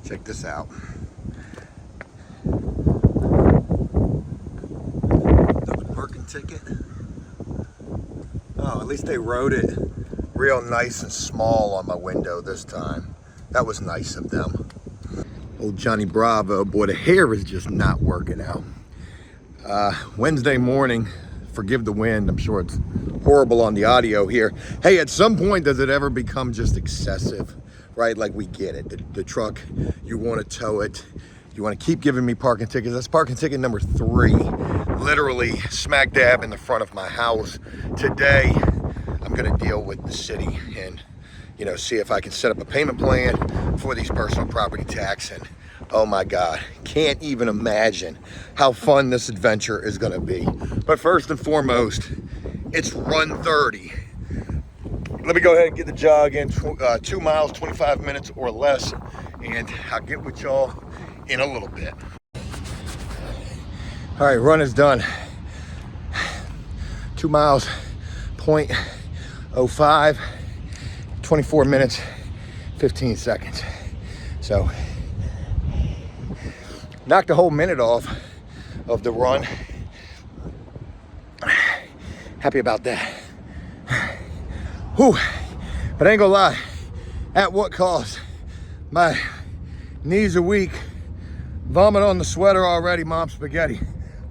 Check this out. Double parking ticket. Oh, at least they wrote it real nice and small on my window this time. That was nice of them. Old Johnny Bravo, boy, the hair is just not working out. Wednesday morning, forgive the wind, I'm sure it's horrible on the audio here. Hey, at some point, does it ever become just excessive, right? Like, we get it. The truck, you want to tow it. You want to keep giving me parking tickets. That's parking ticket number 3, literally smack dab in the front of my house. Today, I'm going to deal with the city and, you know, see if I can set up a payment plan for these personal property tax. And oh my God, can't even imagine how fun this adventure is going to be. But first and foremost, it's run 30. Let me go ahead and get the jog in, 2 miles, 25 minutes or less, and I'll get with y'all in a little bit. All right, run is done. 2 miles, 0.05, 24 minutes, 15 seconds. So, knocked a whole minute off of the run. Happy about that. Whew. But I ain't gonna lie, at what cost? My knees are weak, vomit on the sweater already, mom spaghetti,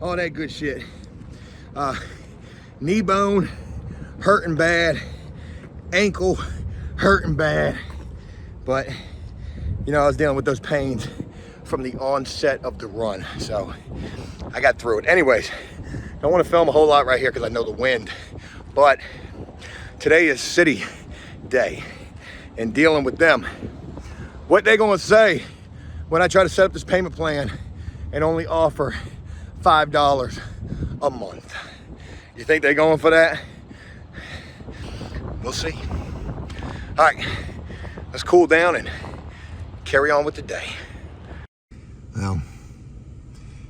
all that good shit. Knee bone hurting bad, ankle hurting bad, but you know, I was dealing with those pains from the onset of the run, so I got through it. Anyways, don't want to film a whole lot right here because I know the wind, but today is city day, and dealing with them, what they gonna say when I try to set up this payment plan and only offer $5 a month? You think they're going for that? We'll see. All right, let's cool down and carry on with the day. Well,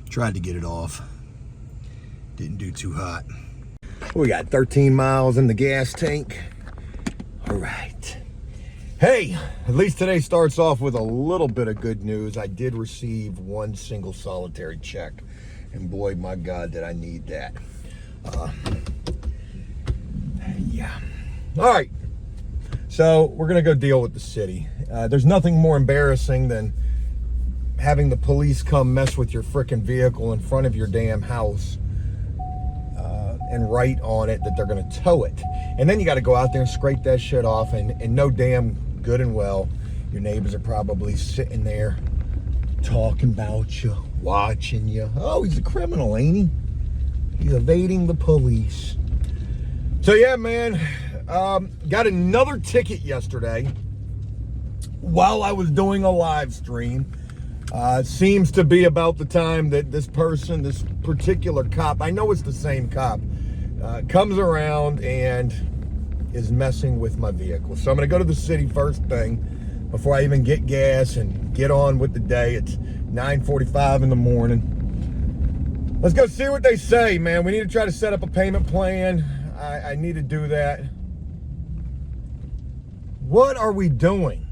tried to get it off. Didn't do too hot. We got 13 miles in the gas tank. All right. Hey, at least today starts off with a little bit of good news. I did receive one single solitary check, and boy, my God, did I need that. Yeah. All right. So we're gonna go deal with the city. There's nothing more embarrassing than having the police come mess with your frickin' vehicle in front of your damn house and write on it that they're gonna tow it. And then you gotta go out there and scrape that shit off, and no damn good and well, your neighbors are probably sitting there talking about you, watching you. Oh, he's a criminal, ain't he? He's evading the police. So yeah, man, got another ticket yesterday while I was doing a live stream. It seems to be about the time that this particular cop, I know it's the same cop, comes around and is messing with my vehicle. So I'm gonna go to the city first thing before I even get gas and get on with the day. It's 9:45 in the morning. Let's go see what they say, man. We need to try to set up a payment plan. I need to do that. What are we doing?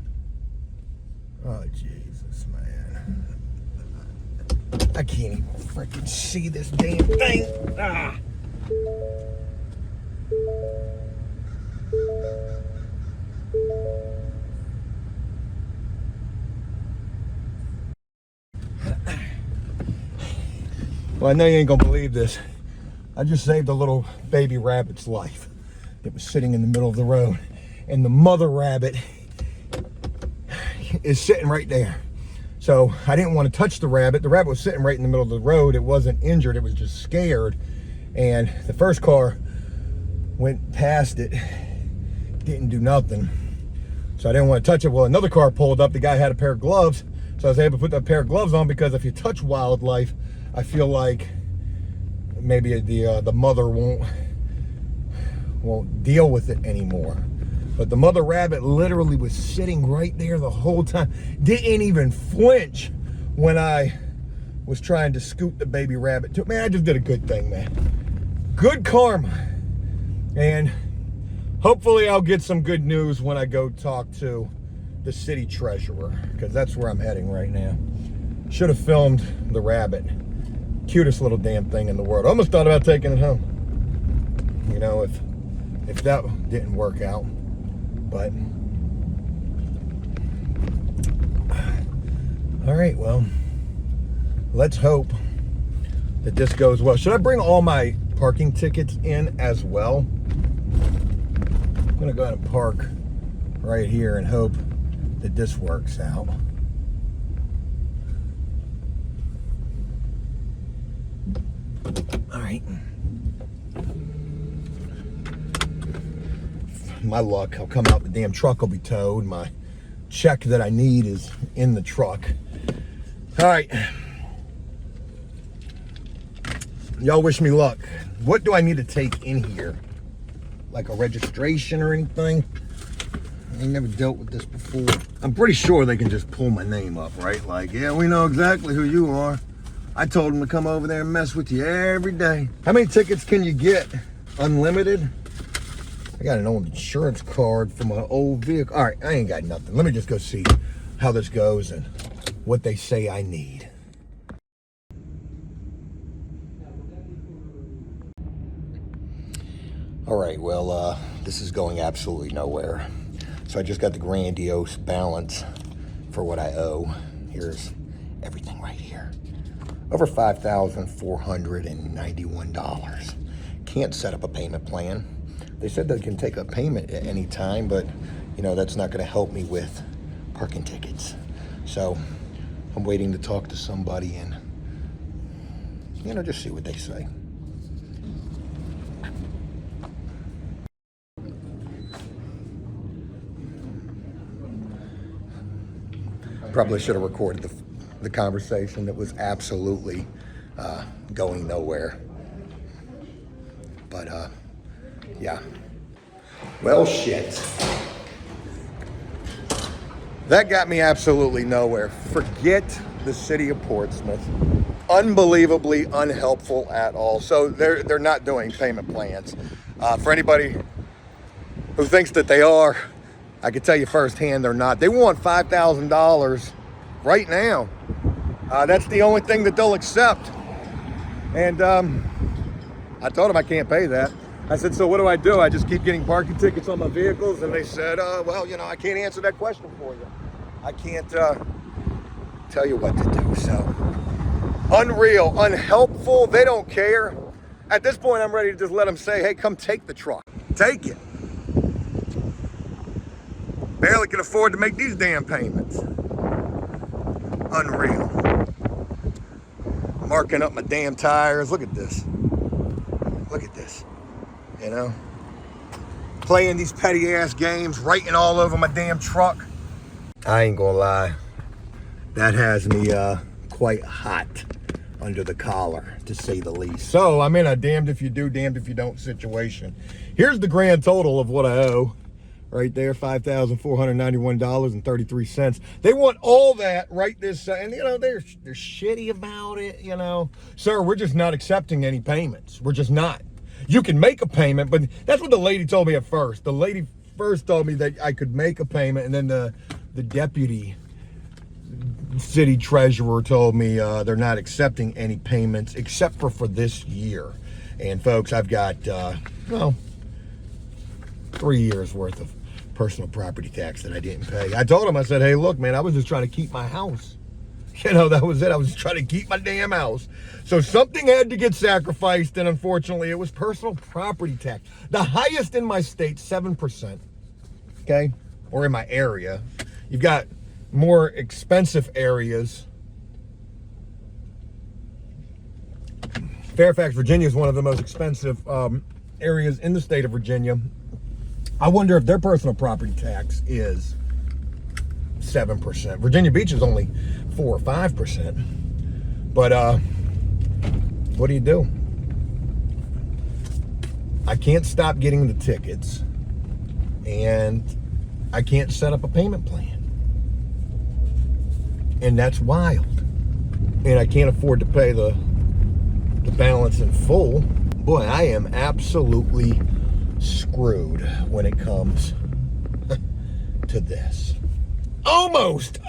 Oh, Jesus, man. I can't even freaking see this damn thing. Ah. Well, I know you ain't gonna believe this. I just saved a little baby rabbit's life. It was sitting in the middle of the road, and the mother rabbit is sitting right there. So I didn't want to touch the rabbit. The rabbit was sitting right in the middle of the road. It wasn't injured, it was just scared. And the first car went past it, didn't do nothing. So I didn't want to touch it. Well, another car pulled up. The guy had a pair of gloves. So I was able to put that pair of gloves on, because if you touch wildlife, I feel like maybe the mother won't deal with it anymore. But the mother rabbit literally was sitting right there the whole time. Didn't even flinch when I was trying to scoot the baby rabbit. Man, I just did a good thing, man. Good karma. And hopefully I'll get some good news when I go talk to the city treasurer, because that's where I'm heading right now. Should have filmed the rabbit. Cutest little damn thing in the world. Almost thought about taking it home. You know, if that didn't work out. But all right, well, let's hope that this goes well. Should I bring all my parking tickets in as well? I'm gonna go ahead and park right here and hope that this works out. All right. My luck, I'll come out, the damn truck will be towed. My check that I need is in the truck. All right. Y'all wish me luck. What do I need to take in here? Like a registration or anything? I ain't never dealt with this before. I'm pretty sure they can just pull my name up, right? Like, yeah, we know exactly who you are. I told them to come over there and mess with you every day. How many tickets can you get? Unlimited? I got an old insurance card for my old vehicle. All right, I ain't got nothing. Let me just go see how this goes and what they say I need. All right, well, this is going absolutely nowhere. So I just got the grandiose balance for what I owe. Here's everything right here. Over $5,491. Can't set up a payment plan. They said they can take a payment at any time, but you know, that's not gonna help me with parking tickets. So I'm waiting to talk to somebody and, you know, just see what they say. Probably should have recorded the conversation that was absolutely going nowhere. But yeah. Well, shit. That got me absolutely nowhere. Forget the city of Portsmouth. Unbelievably unhelpful at all. So they're not doing payment plans. For anybody who thinks that they are, I can tell you firsthand they're not. They want $5,000 right now. That's the only thing that they'll accept. And I told them I can't pay that. I said, so what do? I just keep getting parking tickets on my vehicles? And they said, well, you know, I can't answer that question for you. I can't tell you what to do. So unreal, unhelpful. They don't care. At this point, I'm ready to just let them say, hey, come take the truck. Take it. Barely can afford to make these damn payments. Unreal. Marking up my damn tires. Look at this. Look at this. You know? Playing these petty ass games, writing all over my damn truck. I ain't gonna lie. That has me quite hot under the collar, to say the least. So I'm in a damned if you do, damned if you don't situation. Here's the grand total of what I owe. Right there, $5,491.33. They want all that right this, and you know, they're shitty about it, you know. Sir, we're just not accepting any payments. We're just not. You can make a payment, but that's what the lady told me at first. The lady first told me that I could make a payment, and then the deputy city treasurer told me they're not accepting any payments except for this year. And folks, I've got, well, 3 years worth of personal property tax that I didn't pay. I told him, I said, hey, look, man, I was just trying to keep my house. You know, that was it. I was just trying to keep my damn house. So something had to get sacrificed, and unfortunately, it was personal property tax. The highest in my state, 7%, okay? Or in my area. You've got more expensive areas. Fairfax, Virginia is one of the most expensive areas in the state of Virginia. I wonder if their personal property tax is 7%. Virginia Beach is only 4 or 5%. But what do? I can't stop getting the tickets, and I can't set up a payment plan. And that's wild. And I can't afford to pay the balance in full. Boy, I am absolutely screwed when it comes to this. almost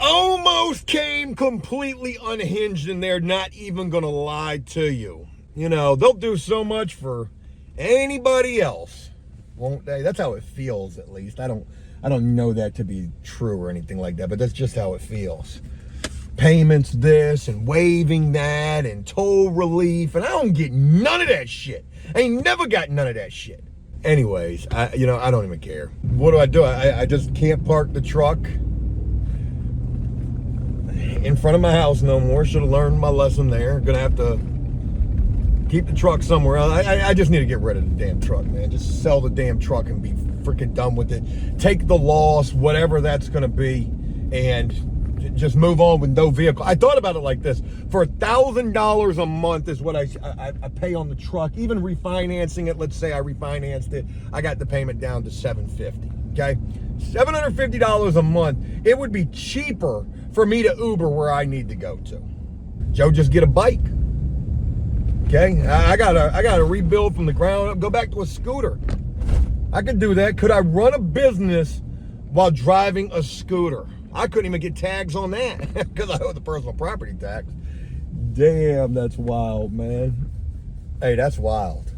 came completely unhinged, and they're not even gonna lie to you. You know, they'll do so much for anybody else, won't they? That's how it feels, at least. I don't know that to be true or anything like that, but that's just how it feels. Payments this and waiving that and toll relief, and I don't get none of that shit. I ain't never got none of that shit. Anyways, I don't even care. What do? I just can't park the truck in front of my house no more. Should have learned my lesson there. Gonna have to keep the truck somewhere else. I just need to get rid of the damn truck, man. Just sell the damn truck and be freaking done with it. Take the loss, whatever that's gonna be, and just move on with no vehicle. I thought about it like this: for $1,000 a month is what I pay on the truck. Even refinancing it, let's say I refinanced it, I got the payment down to $750. Okay, $750 a month. It would be cheaper for me to Uber where I need to go to. Joe, just get a bike. Okay, I gotta rebuild from the ground up. Go back to a scooter. I could do that. Could I run a business while driving a scooter? I couldn't even get tags on that because I owe the personal property tax. Damn, that's wild, man. Hey, that's wild.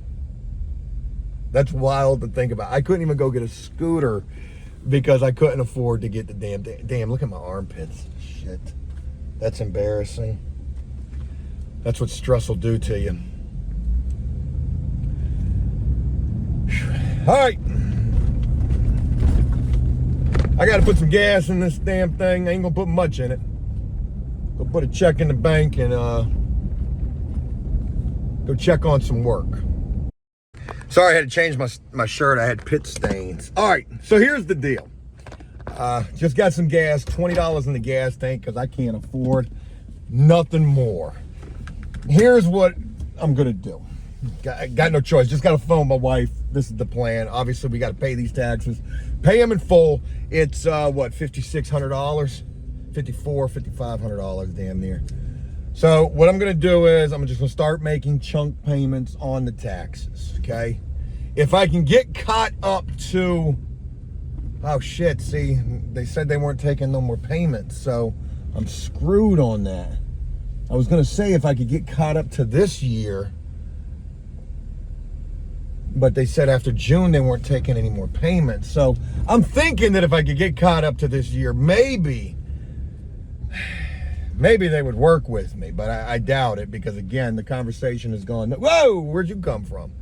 That's wild to think about. I couldn't even go get a scooter because I couldn't afford to get the damn, look at my armpits. Shit. That's embarrassing. That's what stress will do to you. All right. I got to put some gas in this damn thing. I ain't going to put much in it. Go put a check in the bank and go check on some work. Sorry, I had to change my shirt. I had pit stains. All right, so here's the deal. Just got some gas, $20 in the gas tank because I can't afford nothing more. Here's what I'm going to do. Got no choice. Just got to phone my wife. This is the plan. Obviously, we got to pay these taxes. Pay them in full. It's, what, $5,600? $5,500 damn near. So what I'm going to do is I'm just going to start making chunk payments on the taxes, okay? If I can get caught up to, oh, shit, see, they said they weren't taking no more payments, so I'm screwed on that. I was going to say if I could get caught up to this year, but they said after June they weren't taking any more payments. So I'm thinking that if I could get caught up to this year, maybe they would work with me, but I doubt it because, again, the conversation has gone, whoa, where'd you come from?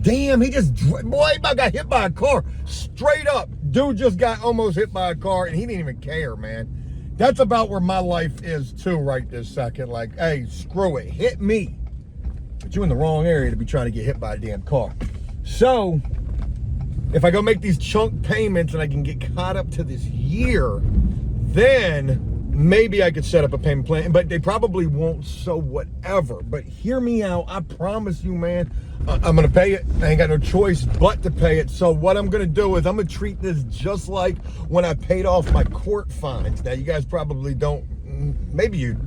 Damn, boy, he about got hit by a car. Straight up. Dude just got almost hit by a car, and he didn't even care, man. That's about where my life is, too, right this second. Like, hey, screw it. Hit me. But you're in the wrong area to be trying to get hit by a damn car. So, if I go make these chunk payments and I can get caught up to this year, then maybe I could set up a payment plan, but they probably won't, so whatever. But hear me out. I promise you, man, I'm going to pay it. I ain't got no choice but to pay it. So what I'm going to do is I'm going to treat this just like when I paid off my court fines. Now, you guys probably don't, maybe you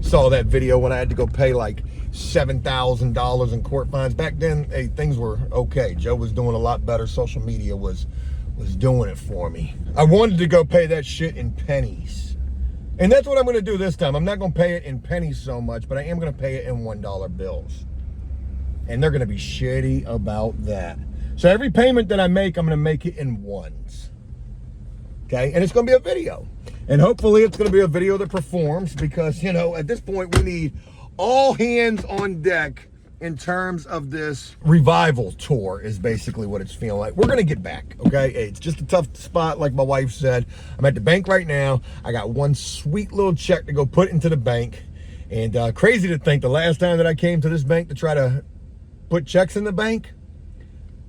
saw that video when I had to go pay like $7,000 in court fines. Back then, hey, things were okay. Joe was doing a lot better. Social media was doing it for me. I wanted to go pay that shit in pennies. And that's what I'm going to do this time. I'm not going to pay it in pennies so much, but I am going to pay it in $1 bills. And they're going to be shitty about that. So every payment that I make, I'm going to make it in ones. Okay? And it's going to be a video. And hopefully it's going to be a video that performs because, you know, at this point we need all hands on deck in terms of this revival tour is basically what it's feeling like. We're going to get back, okay? It's just a tough spot, like my wife said. I'm at the bank right now. I got one sweet little check to go put into the bank. And crazy to think the last time that I came to this bank to try to put checks in the bank,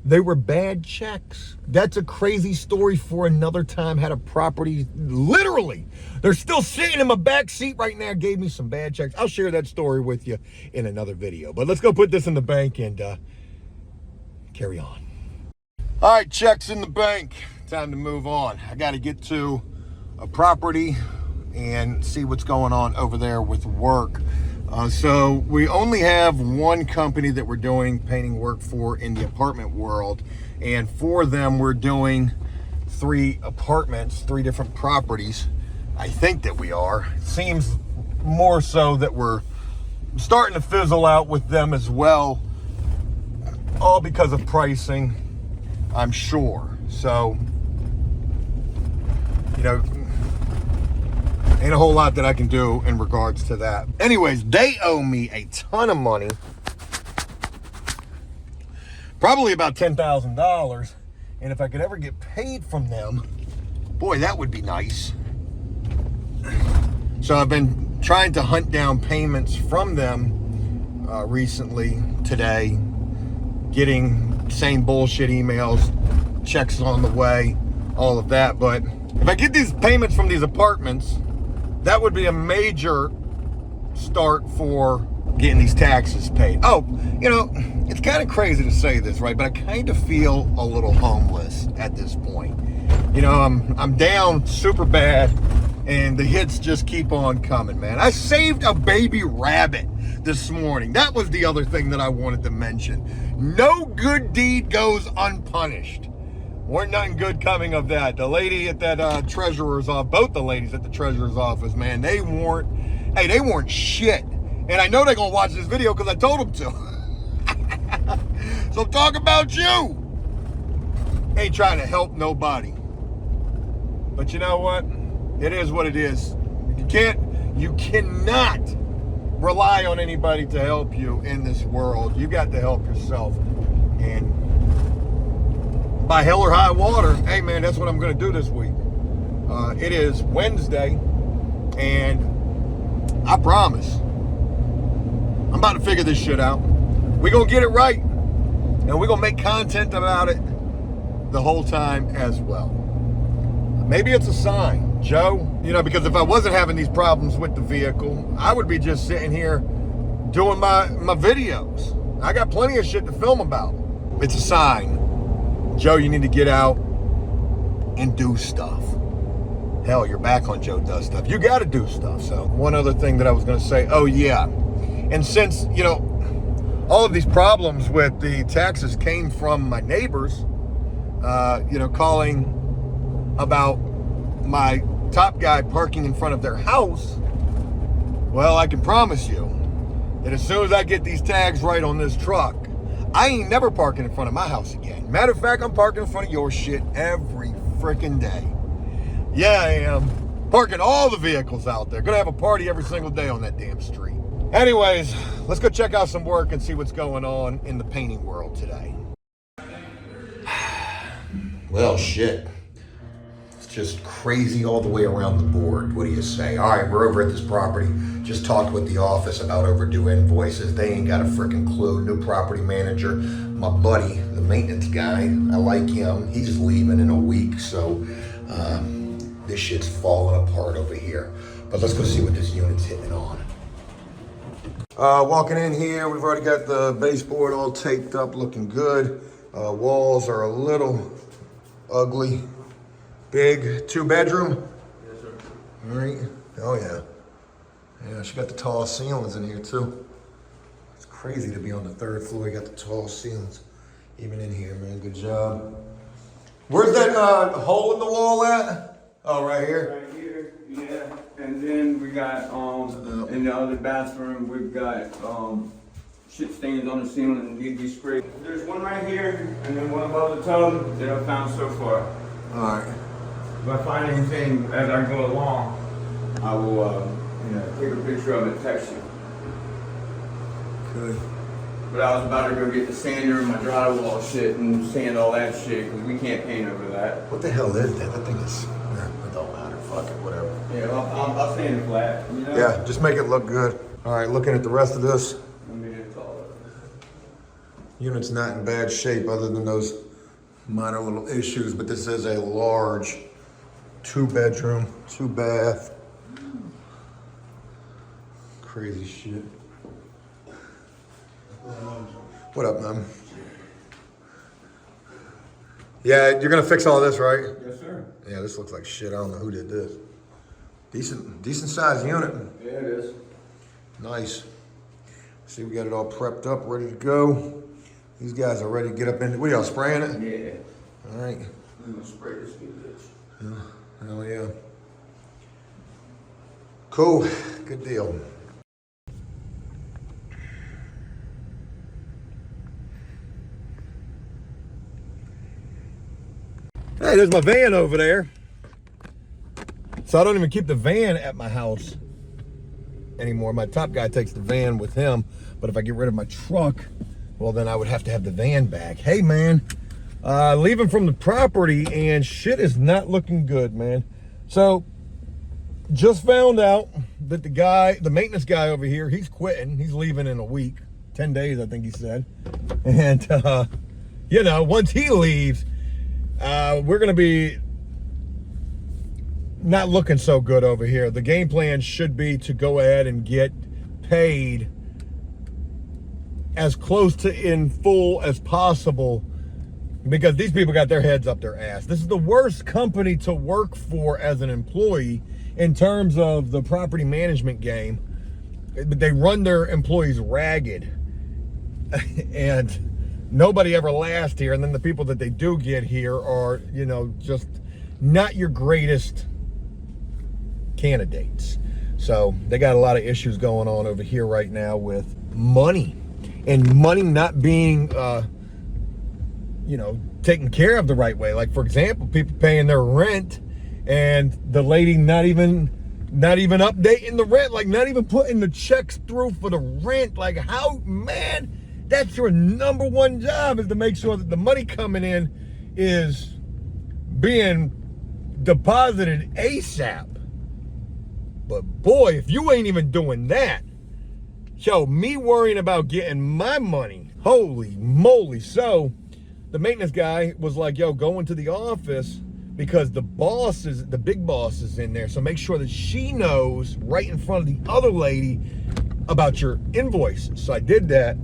they were bad checks. That's a crazy story for another time. Had a property, literally, they're still sitting in my back seat right now, gave me some bad checks. I'll share that story with you in another video. But let's go put this in the bank and carry on. All right, checks in the bank. Time to move on. I got to get to a property and see what's going on over there with work. So we only have one company that we're doing painting work for in the apartment world. And for them, we're doing 3 apartments, 3 different properties. I think that we are. It seems more so that we're starting to fizzle out with them as well, all because of pricing, I'm sure. So, you know, ain't a whole lot that I can do in regards to that. Anyways, they owe me a ton of money, probably about $10,000. And if I could ever get paid from them, boy, that would be nice. So I've been trying to hunt down payments from them recently, today, getting same bullshit emails, checks on the way, all of that. But if I get these payments from these apartments, that would be a major start for getting these taxes paid. Oh, you know, it's kind of crazy to say this, right? But I kind of feel a little homeless at this point. You know, I'm down super bad, and the hits just keep on coming, man. I saved a baby rabbit this morning. That was the other thing that I wanted to mention. No good deed goes unpunished. Weren't nothing good coming of that. The lady at that treasurer's office, both the ladies at the treasurer's office, man, they weren't shit. And I know they're gonna watch this video because I told them to. So talk about you. Ain't trying to help nobody. But you know what? It is what it is. You cannot rely on anybody to help you in this world. You got to help yourself. And by hell or high water, hey man, that's what I'm gonna do this week. It is Wednesday, and I promise, I'm about to figure this shit out. We're gonna get it right, and we're gonna make content about it the whole time as well. Maybe it's a sign, Joe, you know, because if I wasn't having these problems with the vehicle, I would be just sitting here doing my videos. I got plenty of shit to film about. It's a sign. Joe, you need to get out and do stuff. Hell, you're back on Joe Does Stuff. You got to do stuff. So one other thing that I was going to say, oh yeah, and since, you know, all of these problems with the taxes came from my neighbors, you know, calling about my top guy parking in front of their house, well, I can promise you that as soon as I get these tags right on this truck, I ain't never parking in front of my house again. Matter of fact, I'm parking in front of your shit every freaking day. Yeah, I am. Parking all the vehicles out there. Gonna have a party every single day on that damn street. Anyways, let's go check out some work and see what's going on in the painting world today. Well, shit. It's just crazy all the way around the board. What do you say? All right, we're over at this property. Just talked with the office about overdue invoices. They ain't got a freaking clue. New property manager, my buddy, the maintenance guy, I like him. He's leaving in a week, so this shit's falling apart over here. But let's go see what this unit's hitting on. Walking in here, we've already got the baseboard all taped up, looking good. Walls are a little ugly. Big 2-bedroom? Yes, sir. All right. Oh, yeah. Yeah, she got the tall ceilings in here, too. It's crazy to be on the 3rd floor. You got the tall ceilings. Even in here, man. Good job. Where's that hole in the wall at? Oh, right here? Right here, yeah. And then we got, in the other bathroom, we've got, shit stains on the ceiling and need to be sprayed. There's one right here, and then one above the tub that I've found so far. All right. If I find anything as I go along, I will, take a picture of it, text you. Good. But I was about to go get the sander and my drywall shit and sand all that shit, because we can't paint over that. What the hell is that? That thing is, it don't matter. Fuck it, whatever. Yeah, I'll sand it flat, you know? Yeah, just make it look good. All right, looking at the rest of this. I mean, it's all Unit's not in bad shape other than those minor little issues, but this is a large 2-bedroom, 2-bath. Crazy shit. What up, man? Yeah, you're gonna fix all this, right? Yes, sir. Yeah, this looks like shit. I don't know who did this. Decent sized unit. Yeah, it is. Nice. See, we got it all prepped up, ready to go. These guys are ready to get up in. What are y'all spraying it? Yeah. All right. I'm gonna spray this new bitch. Yeah, hell yeah. Cool, good deal. Hey, there's my van over there. So I don't even keep the van at my house anymore. My top guy takes the van with him, but if I get rid of my truck, well, then I would have to have the van back. Hey, man, leaving from the property, and shit is not looking good, man. So just found out that the maintenance guy over here, he's quitting. He's leaving in a week, 10 days, I think he said. And, you know, once he leaves, we're going to be not looking so good over here. The game plan should be to go ahead and get paid as close to in full as possible, because these people got their heads up their ass. This is the worst company to work for as an employee in terms of the property management game. They run their employees ragged and nobody ever lasts here. And then the people that they do get here are, you know, just not your greatest candidates. So they got a lot of issues going on over here right now with money, and money not being, you know, taken care of the right way. Like, for example, people paying their rent and the lady not even updating the rent, like not even putting the checks through for the rent. Like, how, man, that's your number one job, is to make sure that the money coming in is being deposited ASAP. But boy, if you ain't even doing that, yo, me worrying about getting my money, holy moly. So the maintenance guy was like, yo, go into the office because the big boss is in there. So make sure that she knows right in front of the other lady about your invoices. So I did that,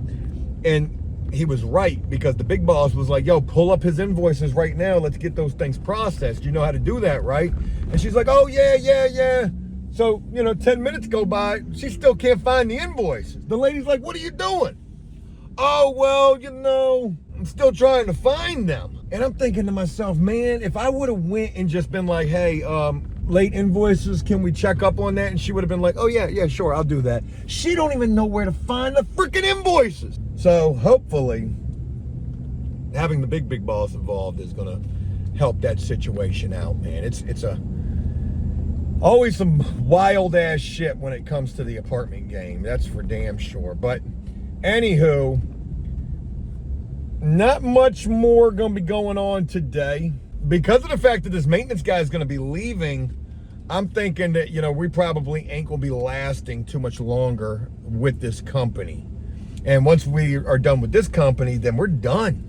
and he was right, because the big boss was like, yo, pull up his invoices right now. Let's get those things processed. You know how to do that, right? And she's like, oh, yeah. So, you know, 10 minutes go by, she still can't find the invoices. The lady's like, what are you doing? Oh, well, you know, I'm still trying to find them. And I'm thinking to myself, man, if I would have went and just been like, hey, late invoices, can we check up on that? And she would have been like, oh, yeah, sure, I'll do that. She don't even know where to find the freaking invoices. So hopefully having the big boss involved is going to help that situation out, man. It's always some wild ass shit when it comes to the apartment game. That's for damn sure. But anywho, not much more gonna be going on today. Because of the fact that this maintenance guy is gonna be leaving, I'm thinking that, you know, we probably ain't gonna be lasting too much longer with this company. And once we are done with this company, then we're done.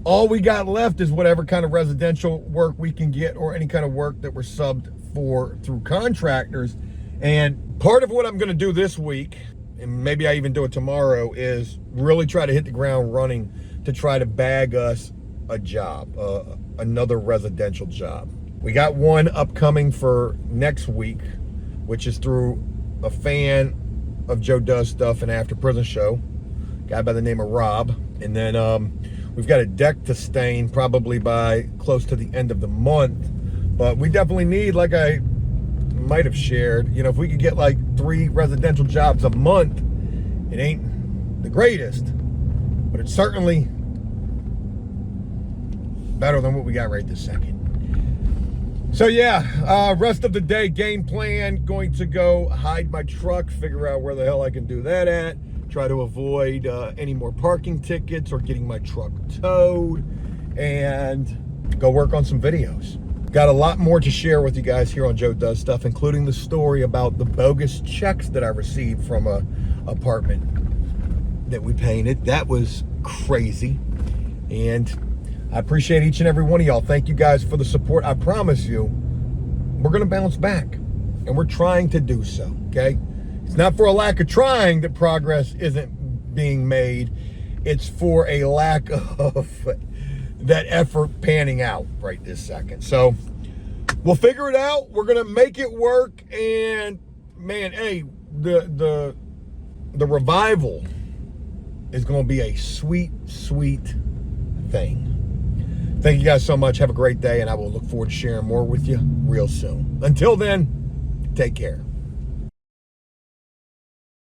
All we got left is whatever kind of residential work we can get, or any kind of work that we're subbed for through contractors. And part of what I'm going to do this week, and maybe I even do it tomorrow, is really try to hit the ground running to try to bag us a job, another residential job. We got one upcoming for next week, which is through a fan of Joe Does Stuff and After Prison Show, guy by the name of Rob. And then we've got a deck to stain probably by close to the end of the month. But we definitely need, like I might have shared, you know, if we could get like 3 residential jobs a month, it ain't the greatest, but it's certainly better than what we got right this second. So yeah, rest of the day, game plan, going to go hide my truck, figure out where the hell I can do that at, try to avoid any more parking tickets or getting my truck towed, and go work on some videos. Got a lot more to share with you guys here on Joe Does Stuff, including the story about the bogus checks that I received from a apartment that we painted. That was crazy. And I appreciate each and every one of y'all. Thank you guys for the support. I promise you, we're going to bounce back. And we're trying to do so, okay? It's not for a lack of trying that progress isn't being made. It's for a lack of that effort panning out right this second. So we'll figure it out. We're gonna make it work. And man, hey, the revival is gonna be a sweet thing. Thank you guys so much. Have a great day, and I will look forward to sharing more with you real soon. Until then, take care.